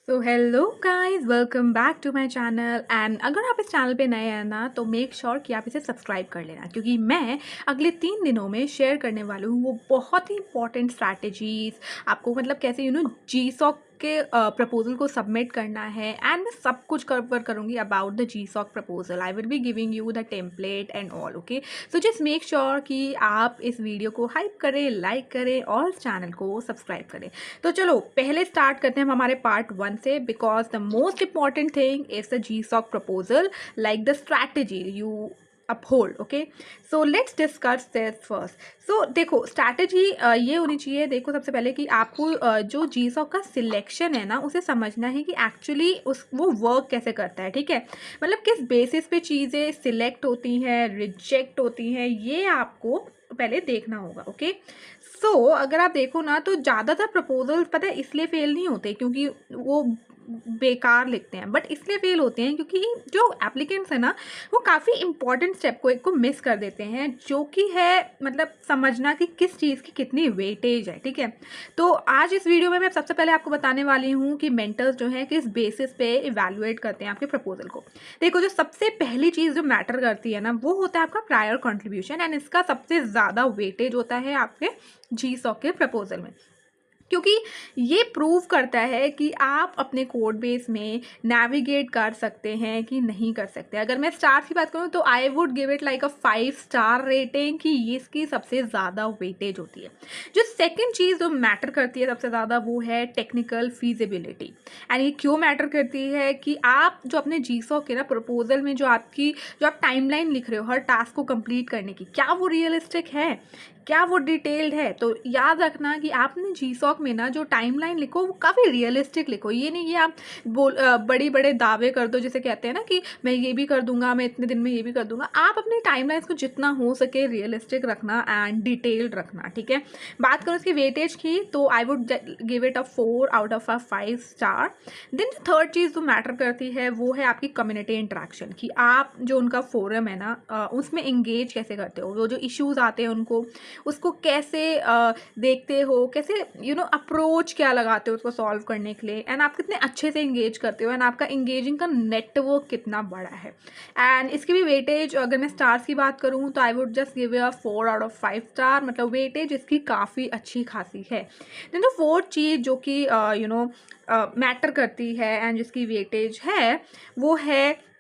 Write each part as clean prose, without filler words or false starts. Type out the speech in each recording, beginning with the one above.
So hello guys, welcome back to my channel. And अगर आप इस चैनल पे नए हैं ना तो मेक श्योर कि आप इसे सब्सक्राइब कर लेना, क्योंकि मैं अगले 3 दिनों में शेयर करने वाली हूँ वो बहुत ही इंपॉर्टेंट स्ट्रैटेजीज आपको, मतलब कैसे जी सॉक के प्रपोजल को सबमिट करना है। एंड मैं सब कुछ कवर करूँगी about the GSoC proposal. I will be giving you the template and all. Okay, so just make sure कि आप इस वीडियो को हाइप करें, लाइक करें और चैनल को सब्सक्राइब करें। तो चलो पहले स्टार्ट करते हैं हम हमारे पार्ट 1 से, because the most important thing is the GSoC proposal, like the strategy you uphold. Okay, so let's discuss this first. So देखो स्ट्रैटेजी ये होनी चाहिए। देखो सबसे पहले कि आपको जो जी सॉक का सिलेक्शन है ना उसे समझना है कि एक्चुअली उस वो वर्क कैसे करता है। ठीक है, मतलब किस बेसिस पे चीज़ें सिलेक्ट होती हैं, रिजेक्ट होती हैं, ये आपको पहले देखना होगा। ओके, सो अगर आप देखो ना तो ज़्यादातर प्रपोजल्स पता है इसलिए फेल नहीं होते क्योंकि वो बेकार लिखते हैं, बट इसलिए फेल होते हैं क्योंकि जो एप्लीकेंट्स है ना वो काफ़ी इंपॉर्टेंट स्टेप को एक को मिस कर देते हैं, जो कि है मतलब समझना कि किस चीज़ की कितनी वेटेज है। ठीक है, तो आज इस वीडियो में मैं सबसे पहले आपको बताने वाली हूँ कि मेंटर्स जो हैं किस बेसिस पे इवैल्यूएट करते हैं आपके प्रपोजल को। देखो जो सबसे पहली चीज़ जो मैटर करती है ना वो होता है आपका प्रायर कंट्रीब्यूशन, एंड इसका सबसे ज़्यादा वेटेज होता है आपके जी सॉक के प्रपोजल में, क्योंकि ये प्रूव करता है कि आप अपने कोड बेस में नेविगेट कर सकते हैं कि नहीं कर सकते। अगर मैं स्टार की बात करूँ तो I would give it like a 5 star rating कि ये इसकी सबसे ज़्यादा वेटेज होती है। जो सेकंड चीज़ जो मैटर करती है सबसे ज़्यादा वो है टेक्निकल फीजिबिलिटी। एंड ये क्यों मैटर करती है कि आप जो अपने जी सॉक के ना प्रपोजल में जो आप टाइमलाइन लिख रहे हो हर टास्क को कंप्लीट करने की, क्या वो रियलिस्टिक है, क्या वो डिटेल्ड है। तो याद रखना कि आपने जी सॉक में ना जो टाइमलाइन लिखो वो काफ़ी रियलिस्टिक लिखो। ये नहीं कि आप बड़ी बड़े दावे कर दो, जिसे कहते हैं ना कि मैं ये भी कर दूंगा, मैं इतने दिन में ये भी कर दूंगा। आप अपनी टाइमलाइंस को जितना हो सके रियलिस्टिक रखना एंड डिटेल्ड रखना। ठीक है, बात करो इसकी वेटेज की तो I would give it a 4 out of 5 star. Then जो थर्ड चीज़ जो मैटर करती है वो है आपकी कम्युनिटी इंटरेक्शन, कि आप जो उनका फोरम है ना उसमें इंगेज कैसे करते हो, वो जो इश्यूज आते हैं उनको उसको कैसे देखते हो, कैसे अप्रोच क्या लगाते हो उसको सॉल्व करने के लिए, एंड आप कितने अच्छे से इंगेज करते हो, एंड आपका इंगेजिंग का नेटवर्क कितना बड़ा है। एंड इसकी भी वेटेज अगर मैं स्टार्स की बात करूँ तो I would just give a 4 out of 5 star, मतलब वेटेज इसकी काफ़ी अच्छी खासी है। देन जो फोर्थ चीज़ जो कि मैटर करती है एंड जिसकी वेटेज है वो है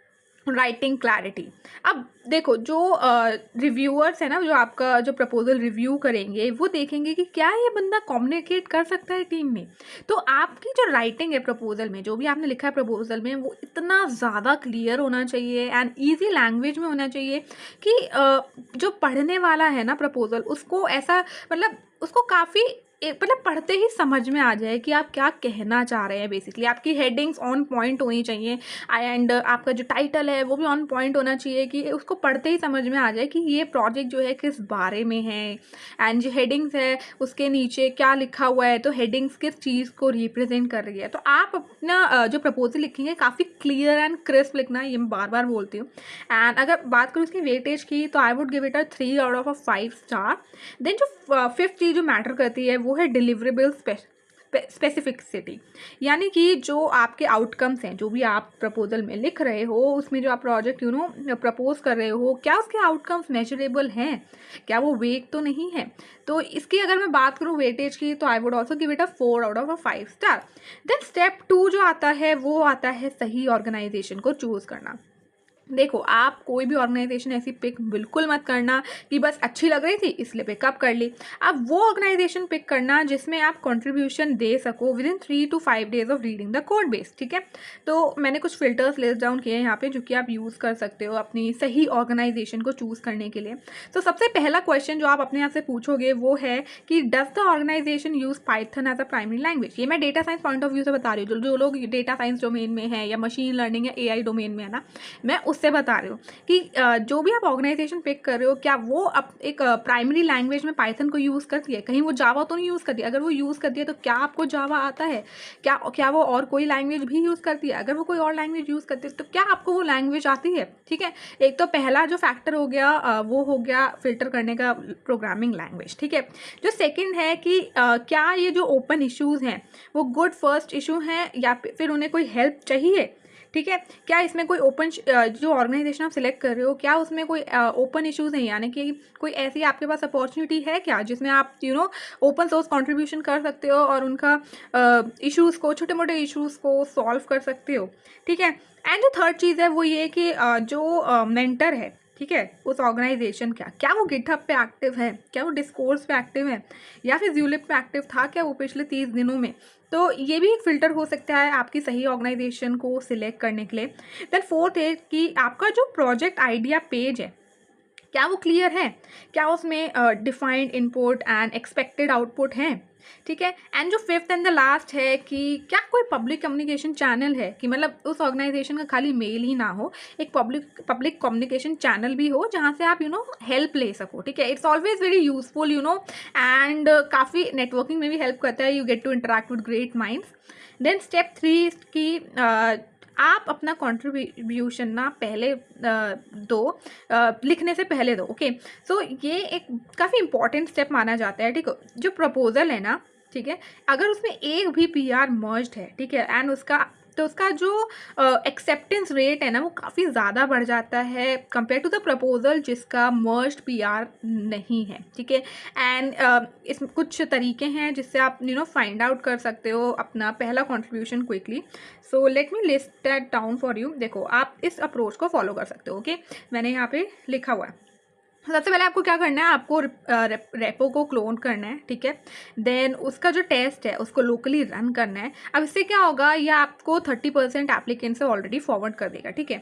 राइटिंग क्लैरिटी। अब देखो जो रिव्यूअर्स है ना, जो आपका जो प्रपोजल रिव्यू करेंगे वो देखेंगे कि क्या ये बंदा कम्युनिकेट कर सकता है टीम में। तो आपकी जो राइटिंग है प्रपोजल में, जो भी आपने लिखा है प्रपोजल में, वो इतना ज़्यादा क्लियर होना चाहिए एंड ईजी लैंग्वेज में होना चाहिए कि जो पढ़ने वाला है ना प्रपोजल उसको ऐसा मतलब उसको काफ़ी मतलब पढ़ते ही समझ में आ जाए कि आप क्या कहना चाह रहे हैं। बेसिकली आपकी हेडिंग्स ऑन पॉइंट होनी चाहिए एंड आपका जो टाइटल है वो भी ऑन पॉइंट होना चाहिए कि उसको पढ़ते ही समझ में आ जाए कि ये प्रोजेक्ट जो है किस बारे में है। एंड जो हेडिंग्स है उसके नीचे क्या लिखा हुआ है, तो हेडिंग्स किस चीज़ को रिप्रेजेंट कर रही है। तो आप अपना जो प्रपोजल लिखेंगे काफ़ी क्लियर एंड क्रिस्प लिखना है, ये मैं बार बार बोलती हूँ। एंड अगर बात करूँ इसकी वेटेज की तो I would give it a 3 out of 5 star. Then जो फिफ्थ चीज़ जो मैटर करती है वो है डिलीवरेबल स्पेसिफिसिटी, यानी कि जो आपके आउटकम्स हैं, जो भी आप प्रपोजल में लिख रहे हो उसमें जो आप प्रोजेक्ट प्रपोज कर रहे हो, क्या उसके आउटकम्स मेजरेबल हैं, क्या वो वेग तो नहीं है। तो इसकी अगर मैं बात करूँ वेटेज की तो I would also give it a 4 out of 5 star. Then step 2 जो आता है वो आता है सही ऑर्गेनाइजेशन को चूज़ करना। देखो आप कोई भी ऑर्गेनाइजेशन ऐसी पिक बिल्कुल मत करना कि बस अच्छी लग रही थी इसलिए पिकअप कर ली। आप वो ऑर्गेनाइजेशन पिक करना जिसमें आप कंट्रीब्यूशन दे सको with in 3 to 5 days of reading the code base. ठीक है, तो मैंने कुछ फिल्टर्स लिस्ट डाउन किए हैं यहाँ पे जो कि आप यूज़ कर सकते हो अपनी सही ऑर्गेनाइजेशन को चूज़ करने के लिए। तो सबसे पहला क्वेश्चन जो आप अपने आप से पूछोगे वो है कि does the organization use Python as a primary language. ये मैं data science point of view से बता रही हूँ। जो लोग डेटा साइंस डोमेन में है या मशीन लर्निंग या AI डोमेन में है ना, मैं उससे बता रही हूँ कि जो भी आप ऑर्गेनाइजेशन पिक कर रहे हो, क्या वो एक प्राइमरी लैंग्वेज में पाइथन को यूज़ करती है? कहीं वो जावा तो नहीं यूज़ करती है? अगर वो यूज़ करती है तो क्या आपको जावा आता है? क्या वो और कोई लैंग्वेज भी यूज़ करती है? अगर वो कोई और लैंग्वेज यूज़ करती है तो क्या आपको वो लैंग्वेज आती है? ठीक है, एक तो पहला जो फैक्टर हो गया वो हो गया फिल्टर करने का, प्रोग्रामिंग लैंग्वेज। ठीक है, जो सेकंड है कि क्या ये जो ओपन इश्यूज़ हैं वो गुड फर्स्ट इशू हैं या फिर उन्हें कोई हेल्प चाहिए? ठीक है, क्या इसमें कोई ओपन जो ऑर्गेनाइजेशन आप सिलेक्ट कर रहे हो, क्या उसमें कोई ओपन इश्यूज़ हैं, यानी कि कोई ऐसी आपके पास अपॉर्चुनिटी है क्या जिसमें आप ओपन सोर्स कंट्रीब्यूशन कर सकते हो और उनका इश्यूज़ को, छोटे मोटे इश्यूज़ को सॉल्व कर सकते हो? ठीक है, एंड जो थर्ड चीज़ है वो ये कि जो मेंटर है, ठीक है, उस ऑर्गेनाइजेशन का, क्या वो गिटहब पे एक्टिव है, क्या वो डिस्कोर्स पे एक्टिव है, या फिर ज़्यूलिप पे एक्टिव था क्या वो पिछले 30 दिनों में? तो ये भी एक फ़िल्टर हो सकता है आपकी सही ऑर्गेनाइजेशन को सिलेक्ट करने के लिए। देन फोर्थ है कि आपका जो प्रोजेक्ट आइडिया पेज है, क्या वो क्लियर है? क्या उसमें defined input and expected output हैं? ठीक है, एंड जो फिफ्थ एंड द लास्ट है कि क्या कोई पब्लिक कम्युनिकेशन चैनल है, कि मतलब उस ऑर्गेनाइजेशन का खाली मेल ही ना हो, एक पब्लिक कम्युनिकेशन चैनल भी हो जहाँ से आप हेल्प ले सको। ठीक है, it's always very useful and काफ़ी नेटवर्किंग में भी हेल्प करता है। You get to interact with great minds. Then step 3 की आप अपना कंट्रीब्यूशन ना पहले दो, लिखने से पहले दो। ओके, सो ये एक काफ़ी इंपॉर्टेंट स्टेप माना जाता है। ठीक है, जो प्रपोजल है ना, ठीक है, अगर उसमें एक भी पीआर मर्ज्ड है, ठीक है, एंड उसका जो एक्सेप्टेंस रेट है ना वो काफ़ी ज़्यादा बढ़ जाता है कंपेयर टू द प्रपोजल जिसका मर्ज्ड पीआर नहीं है। ठीक है, एंड इसमें कुछ तरीके हैं जिससे आप फाइंड आउट कर सकते हो अपना पहला contribution quickly. So let me list that down for you. देखो, आप इस अप्रोच को फॉलो कर सकते हो। ओके, मैंने यहाँ पे लिखा हुआ है। सबसे पहले आपको क्या करना है, आपको रेपो को क्लोन करना है। ठीक है, देन उसका जो टेस्ट है उसको लोकली रन करना है। अब इससे क्या होगा, ये आपको 30% एप्लीकेंट से ऑलरेडी फॉरवर्ड कर देगा। ठीक है,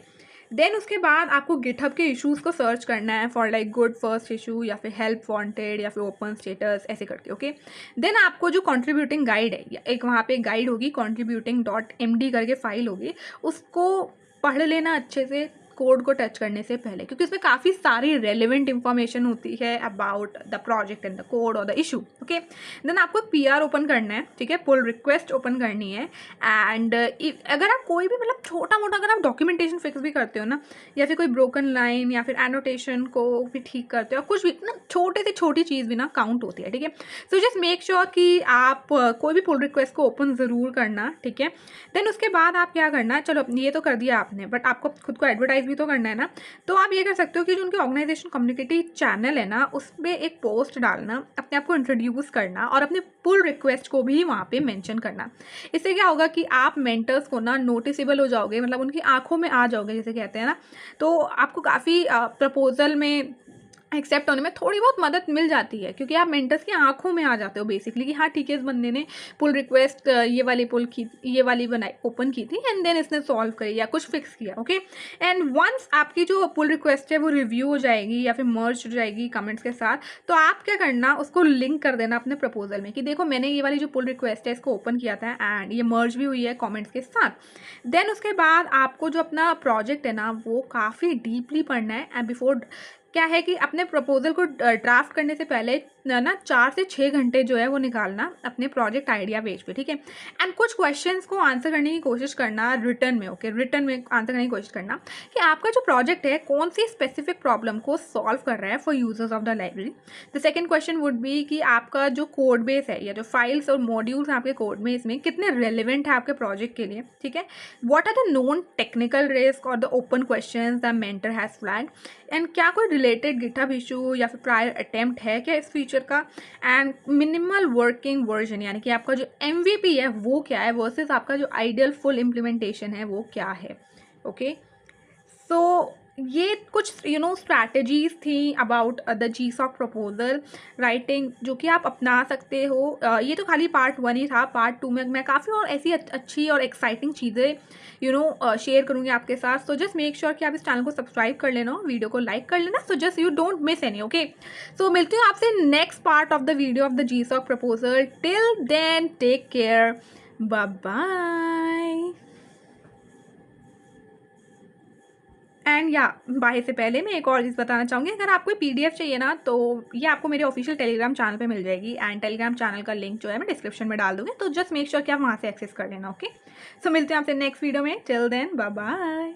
देन उसके बाद आपको गिटहब के इश्यूज़ को सर्च करना है for like good first issue या फिर हेल्प वांटेड या फिर ओपन स्टेटस, ऐसे करके। ओके, देन आपको जो कंट्रीब्यूटिंग गाइड है, एक वहाँ पे गाइड होगी, contributing.md करके फाइल होगी, उसको पढ़ लेना अच्छे से कोड को टच करने से पहले, क्योंकि उसमें काफ़ी सारी रेलिवेंट इंफॉर्मेशन होती है about the project and the code और द इशू। ओके, देन आपको एक पीआर ओपन करना है। ठीक है, पुल रिक्वेस्ट ओपन करनी है। एंड अगर आप कोई भी मतलब छोटा मोटा अगर आप डॉक्यूमेंटेशन फिक्स भी करते हो ना, या फिर कोई ब्रोकन लाइन या फिर एनोटेशन को भी ठीक करते हो, कुछ भी ना छोटे से छोटी चीज़ भी ना काउंट होती है। ठीक है, सो जस्ट मेक श्योर कि आप कोई भी पुल रिक्वेस्ट को ओपन ज़रूर करना। ठीक है, देन उसके बाद आप क्या करना, चलो ये तो कर दिया आपने, बट आपको खुद को एडवर्टाइज भी तो करना है ना। तो आप ये कर सकते हो कि जो उनके ऑर्गेनाइजेशन कम्युनिटी चैनल है ना, उसमें एक पोस्ट डालना, अपने आप को इंट्रोड्यूस करना और अपने पुल रिक्वेस्ट को भी वहाँ पे मेंशन करना। इससे क्या होगा कि आप मेंटर्स को ना नोटिसेबल हो जाओगे, मतलब उनकी आंखों में आ जाओगे जैसे कहते हैं ना। तो आपको काफ़ी प्रपोजल में एक्सेप्ट होने में थोड़ी बहुत मदद मिल जाती है, क्योंकि आप मेंटर्स की आंखों में आ जाते हो बेसिकली कि हाँ ठीक है, इस बंदे ने पुल रिक्वेस्ट ये वाली बनाई, ओपन की थी, एंड देन इसने सॉल्व करी या कुछ फिक्स किया। ओके, एंड वंस आपकी जो पुल रिक्वेस्ट है वो रिव्यू हो जाएगी या फिर मर्ज हो जाएगी कमेंट्स के साथ, तो आप क्या करना, उसको लिंक कर देना अपने प्रपोजल में कि देखो मैंने ये वाली जो पुल रिक्वेस्ट है इसको ओपन किया था एंड ये मर्ज भी हुई है कॉमेंट्स के साथ। देन उसके बाद आपको जो अपना प्रोजेक्ट है ना वो काफ़ी डीपली पढ़ना है। एंड बिफोर क्या है कि अपने प्रपोजल को ड्राफ्ट करने से पहले ना 4 से 6 घंटे जो है वो निकालना अपने प्रोजेक्ट आइडिया पेज पे। ठीक है, एंड कुछ क्वेश्चंस को आंसर करने की कोशिश करना रिटर्न में। ओके, रिटर्न में आंसर करने की कोशिश करना कि आपका जो प्रोजेक्ट है कौन सी स्पेसिफिक प्रॉब्लम को सॉल्व कर रहा है for users of the library. The second question would be कि आपका जो कोड बेस है या जो फाइल्स और मॉड्यूल्स हैं आपके कोड में, इसमें कितने रेलिवेंट है आपके प्रोजेक्ट के लिए। ठीक है, what are the known technical risk और the open question the mentor has flagged, and क्या कोई रिलेटेड गिटहब इशू या फिर प्रायर अटेम्प्ट है क्या इस फीचर का, एंड मिनिमल वर्किंग वर्जन यानी कि आपका जो MVP है वो क्या है वर्सेस आपका जो आइडियल फुल इम्प्लीमेंटेशन है वो क्या है। ओके, सो ये कुछ स्ट्रैटेजीज थी about the GSOC proposal writing जो कि आप अपना सकते हो। ये तो खाली पार्ट 1 ही था। पार्ट 2 में मैं काफ़ी और ऐसी अच्छी और एक्साइटिंग चीज़ें शेयर करूँगी आपके साथ। सो जस्ट मेक श्योर कि आप इस चैनल को सब्सक्राइब कर लेना, वीडियो को लाइक कर लेना, so just you don't miss any. Okay, so मिलती हूँ आपसे next part of the video of the GSOC proposal. Till then take care, bye bye. And या बाय से पहले मैं एक और चीज़ बताना चाहूँगी, अगर आपको पीडीएफ चाहिए ना तो ये आपको मेरे ऑफिशियल टेलीग्राम चैनल पे मिल जाएगी, एंड टेलीग्राम चैनल का लिंक जो है मैं डिस्क्रिप्शन में डाल दूँगी, तो जस्ट मेक श्योर कि आप वहाँ से एक्सेस कर लेना। ओके, सो मिलते हैं आपसे नेक्स्ट वीडियो में। Till then bye bye.